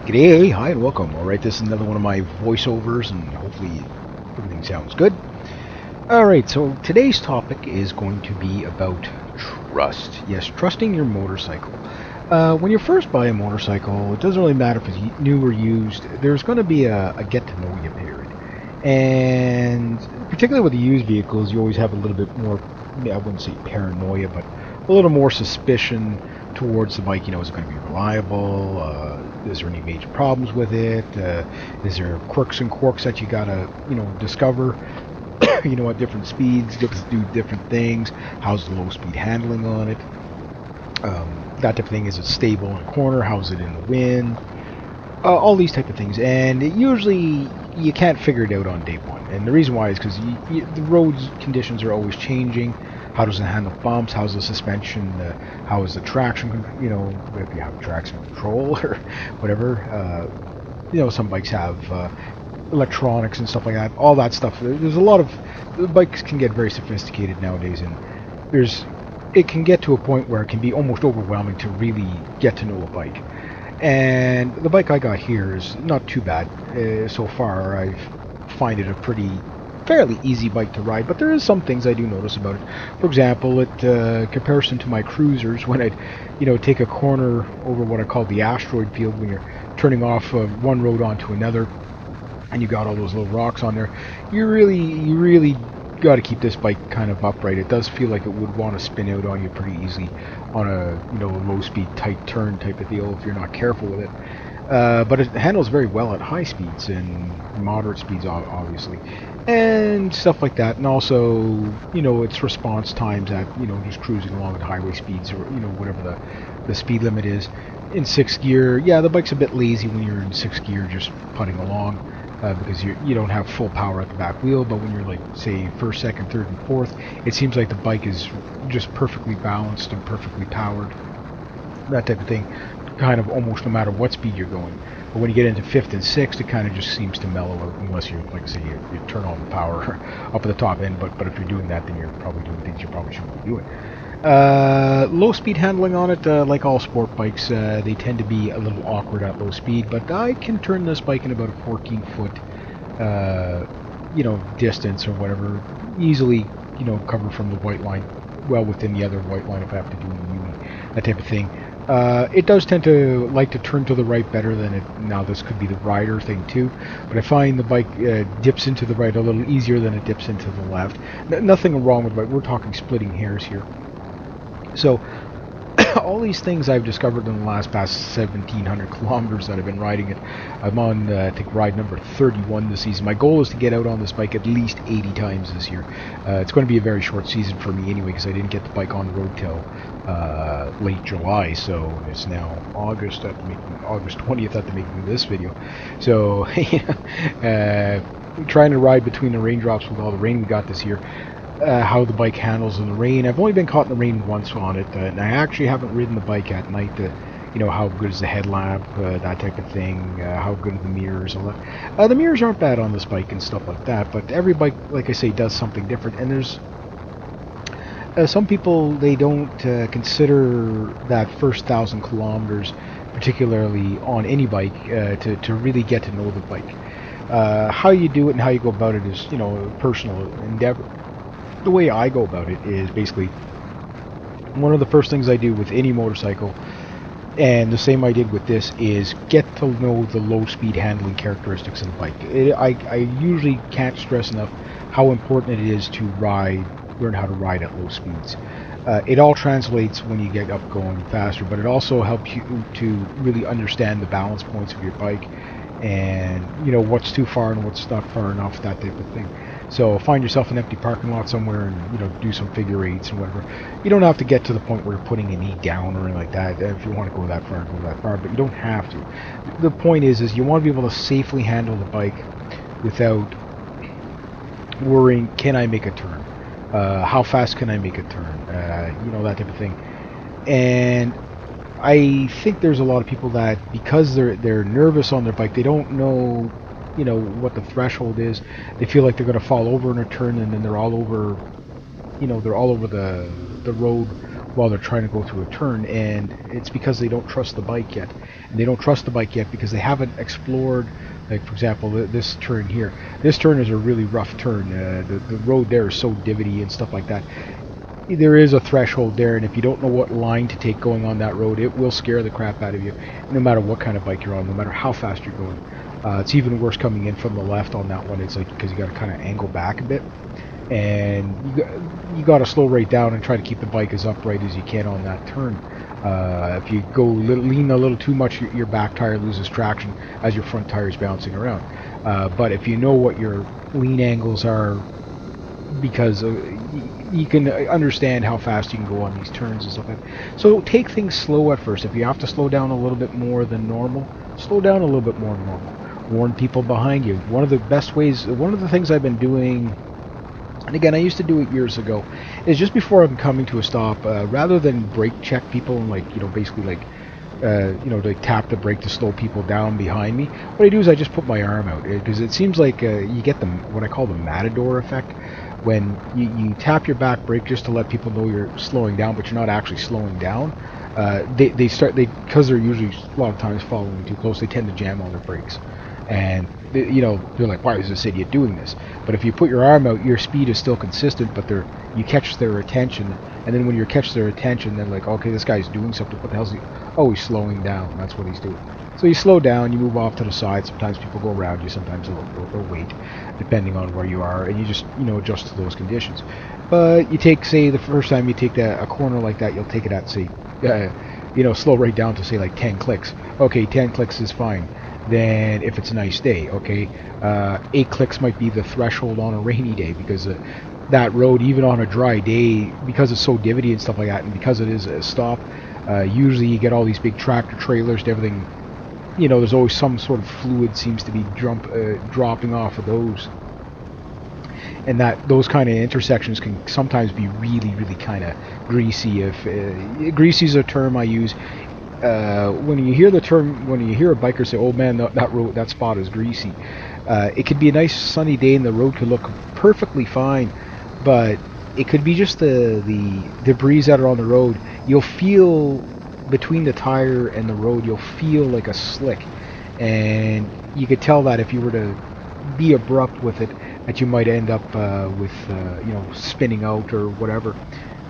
G'day, hi and welcome. Alright, this is another one of my voiceovers and hopefully everything sounds good. Alright, so today's topic is going to be about trust. Yes, trusting your motorcycle. When you first buy a motorcycle, it doesn't really matter if it's new or used, there's going to be a get to know you period. And particularly with the used vehicles, you always have a little bit more, I wouldn't say paranoia, but a little more suspicion towards the bike. Is it going to be reliable? Is there any major problems with it? Is there quirks and quirks that you gotta, discover? At different speeds, do different things. How's the low speed handling on it? That type of thing. Is it stable in a corner? How's it in the wind? All these type of things. And usually you can't figure it out on day one. And the reason why is because the roads conditions are always changing. How does it handle bumps? How's the suspension? How is the traction? If you have traction control or whatever. Some bikes have electronics and stuff like that. All that stuff. There's a lot of bikes can get very sophisticated nowadays, and it can get to a point where it can be almost overwhelming to really get to know a bike. And the bike I got here is not too bad so far. I find it a fairly easy bike to ride, but there is some things I do notice about it. For example, comparison to my cruisers, when I'd take a corner over what I call the asteroid field, when you're turning off one road onto another, and you got all those little rocks on there, you really got to keep this bike kind of upright. It does feel like it would want to spin out on you pretty easily on a low speed tight turn type of deal if you're not careful with it. But it handles very well at high speeds and moderate speeds, obviously, and stuff like that. And also, its response times at just cruising along at highway speeds, or whatever the speed limit is in sixth gear. Yeah, the bike's a bit lazy when you're in sixth gear just putting along. Because you don't have full power at the back wheel, but when you're like, say, first, second, third, and fourth, it seems like the bike is just perfectly balanced and perfectly powered, that type of thing, kind of almost no matter what speed you're going. But when you get into fifth and sixth, it kind of just seems to mellow out, unless you, like I say, you turn on the power up at the top end, but if you're doing that, then you're probably doing things you probably shouldn't be doing. Low speed handling on it, like all sport bikes, they tend to be a little awkward at low speed, but I can turn this bike in about a 14-foot distance or whatever, easily cover from the white line, well within the other white line if I have to do a uni, that type of thing. It does tend to like to turn to the right better than it. Now this could be the rider thing too, but I find the bike dips into the right a little easier than it dips into the left. Nothing wrong with the bike. We're talking splitting hairs here. So all these things I've discovered in the last past 1,700 kilometers that I've been riding it. I'm on, I think, ride number 31 this season. My goal is to get out on this bike at least 80 times this year. It's going to be a very short season for me anyway, because I didn't get the bike on the road till late July, so it's now August 20th at the making of this video. So trying to ride between the raindrops with all the rain we got this year. How the bike handles in the rain. I've only been caught in the rain once on it, and I actually haven't ridden the bike at night. How good is the headlamp, that type of thing, how good are the mirrors, all that. The mirrors aren't bad on this bike and stuff like that, but every bike, like I say, does something different, and there's some people, they don't consider that first 1,000 kilometers, particularly on any bike, to really get to know the bike. How you do it and how you go about it is, a personal endeavor. The way I go about it is basically one of the first things I do with any motorcycle, and the same I did with this, is get to know the low speed handling characteristics of the bike. I usually can't stress enough how important it is to learn how to ride at low speeds. It all translates when you get up going faster, but it also helps you to really understand the balance points of your bike, and what's too far and what's not far enough, that type of thing. So find yourself an empty parking lot somewhere and do some figure eights and whatever. You don't have to get to the point where you're putting a knee down or anything like that. If you want to go that far, but you don't have to. The point is you want to be able to safely handle the bike without worrying, can I make a turn? How fast can I make a turn? That type of thing. And I think there's a lot of people that, because they're nervous on their bike, they don't know what the threshold is. They feel like they're going to fall over in a turn, and then they're all over the road while they're trying to go through a turn, and it's because they don't trust the bike yet. And they don't trust the bike yet because they haven't explored, like for example, this turn here. This turn is a really rough turn. The road there is so divotty and stuff like that. There is a threshold there, and if you don't know what line to take going on that road, it will scare the crap out of you, no matter what kind of bike you're on, no matter how fast you're going. It's even worse coming in from the left on that one. It's like, because you got to kind of angle back a bit, and you got to slow right down and try to keep the bike as upright as you can on that turn. If you go lean a little too much, your back tire loses traction as your front tire is bouncing around. But if you know what your lean angles are, because you can understand how fast you can go on these turns and stuff like that. So take things slow at first. If you have to slow down a little bit more than normal, slow down a little bit more than normal. Warn people behind you. One of the best ways, one of the things I've been doing, and again, I used to do it years ago, is just before I'm coming to a stop, rather than brake check people and basically like tap the brake to slow people down behind me, what I do is I just put my arm out, because it seems like you get what I call the matador effect, when you tap your back brake just to let people know you're slowing down, but you're not actually slowing down. Because they're usually a lot of times following too close, they tend to jam on their brakes, and they're like, why is this idiot doing this? But if you put your arm out, your speed is still consistent, but you catch their attention, and then when you catch their attention, they're like, okay, this guy's doing something. What the hell's he? Oh, he's slowing down. That's what he's doing. So you slow down, you move off to the side. Sometimes people go around you, sometimes they'll wait, depending on where you are, and you just adjust to those conditions. But you take, say, the first time you take a corner like that, you'll take it at, say, slow right down to, say, like 10 clicks. Okay, 10 clicks is fine. Then if it's a nice day, okay, 8 clicks might be the threshold on a rainy day, because that road, even on a dry day, because it's so divotty and stuff like that, and because it is a stop, usually you get all these big tractor trailers and everything. There's always some sort of fluid seems to be dropping off of those, and those kind of intersections can sometimes be really, really kind of greasy. If greasy is a term I use. When you hear a biker say, "Oh man, that spot is greasy," it could be a nice sunny day and the road could look perfectly fine, but it could be just the debris that are on the road. You'll feel between the tire and the road, you'll feel like a slick, and you could tell that if you were to be abrupt with it, that you might end up with spinning out or whatever.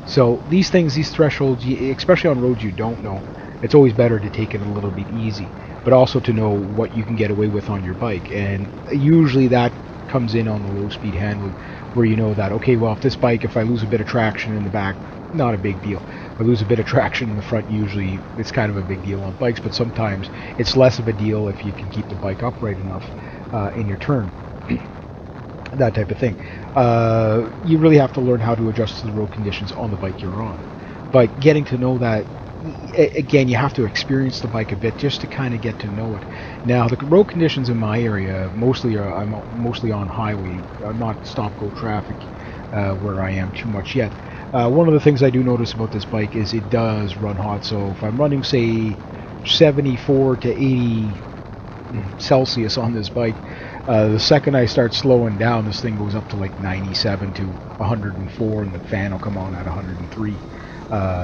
So these thresholds, especially on roads you don't know, it's always better to take it a little bit easy, but also to know what you can get away with on your bike. And usually that comes in on the low speed handling, where you know that, okay, well, if I lose a bit of traction in the back, not a big deal. If I lose a bit of traction in the front, usually it's kind of a big deal on bikes, but sometimes it's less of a deal if you can keep the bike upright enough in your turn. That type of thing. You really have to learn how to adjust to the road conditions on the bike you're on. But getting to know that, again, you have to experience the bike a bit just to kind of get to know it. Now, the road conditions in my area, I'm mostly on highway, not stop-go traffic where I am too much yet. One of the things I do notice about this bike is it does run hot. So if I'm running, say, 74 to 80 Celsius on this bike, the second I start slowing down, this thing goes up to like 97 to 104, and the fan will come on at 103.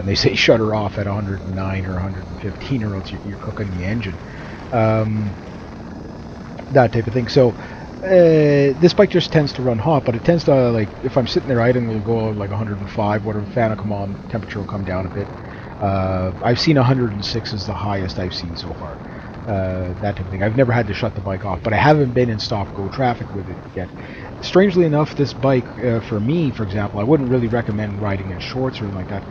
They say shut her off at 109 or 115, or else you're cooking the engine. That type of thing. So this bike just tends to run hot, but it tends to, like, if I'm sitting there idling, it'll go like 105, whatever, the fan will come on, temperature will come down a bit. I've seen 106 is the highest I've seen so far. That type of thing. I've never had to shut the bike off, but I haven't been in stop-go traffic with it yet. Strangely enough, this bike, for me, for example, I wouldn't really recommend riding in shorts or anything like that.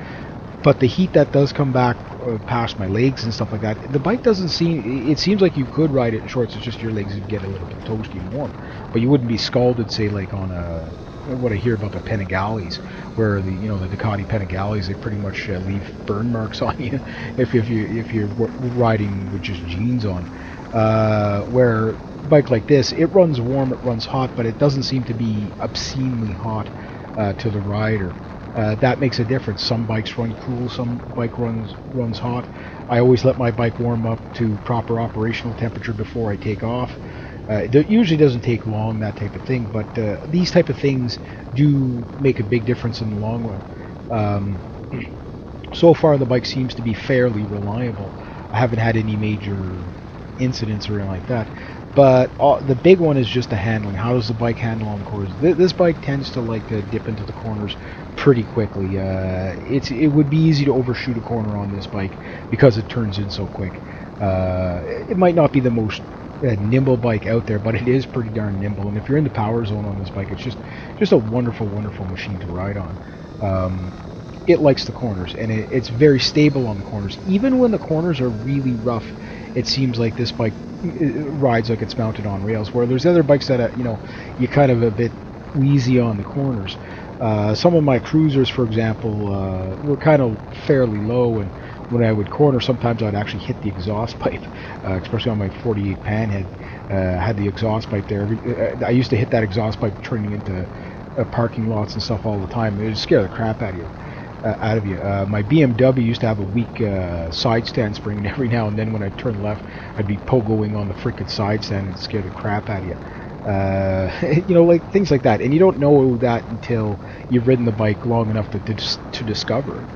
But the heat that does come back past my legs and stuff like that, the bike doesn't seem... It seems like you could ride it in shorts. It's just your legs would get a little bit toasty and warm. But you wouldn't be scalded, say, like on a... What I hear about the Panigales, where the Ducati Panigales, they pretty much leave burn marks on you if you're riding with just jeans on. Where a bike like this, it runs warm, it runs hot, but it doesn't seem to be obscenely hot to the rider. That makes a difference. Some bikes run cool, some bike runs hot. I always let my bike warm up to proper operational temperature before I take off. It usually doesn't take long, that type of thing, but these type of things do make a big difference in the long run. So far, the bike seems to be fairly reliable. I haven't had any major incidents or anything like that. But the big one is just the handling. How does the bike handle on the corners? This bike tends to like to dip into the corners pretty quickly. It would be easy to overshoot a corner on this bike because it turns in so quick. It might not be the most nimble bike out there, but it is pretty darn nimble. And if you're in the power zone on this bike, it's just a wonderful, wonderful machine to ride on. It likes the corners, and it's very stable on the corners. Even when the corners are really rough, it seems like this bike rides like it's mounted on rails, where there's other bikes that, you kind of a bit wheezy on the corners. Some of my cruisers, for example, were kind of fairly low, and when I would corner, sometimes I'd actually hit the exhaust pipe, especially on my 48 Panhead. Had the exhaust pipe there. I used to hit that exhaust pipe turning into parking lots and stuff all the time. It would scare the crap out of you. My BMW used to have a weak side stand spring, and every now and then when I turn left, I'd be pogoing on the freaking side stand and scare the crap out of you. Like things like that. And you don't know that until you've ridden the bike long enough to discover it.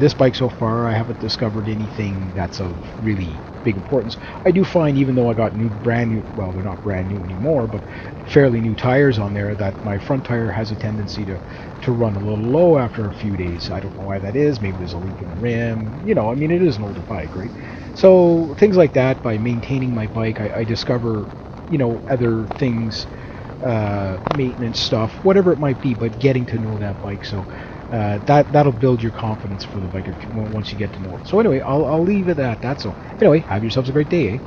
This bike so far, I haven't discovered anything that's of really big importance. I do find, even though I got brand new, well, they're not brand new anymore, but fairly new tires on there, that my front tire has a tendency to run a little low after a few days. I don't know why that is. Maybe there's a leak in the rim. It is an older bike, right? So things like that, by maintaining my bike, I discover, other things, maintenance stuff, whatever it might be, but getting to know that bike. So that'll build your confidence for the bike once you get to know it. So anyway, I'll leave it at that. So anyway, have yourselves a great day, eh?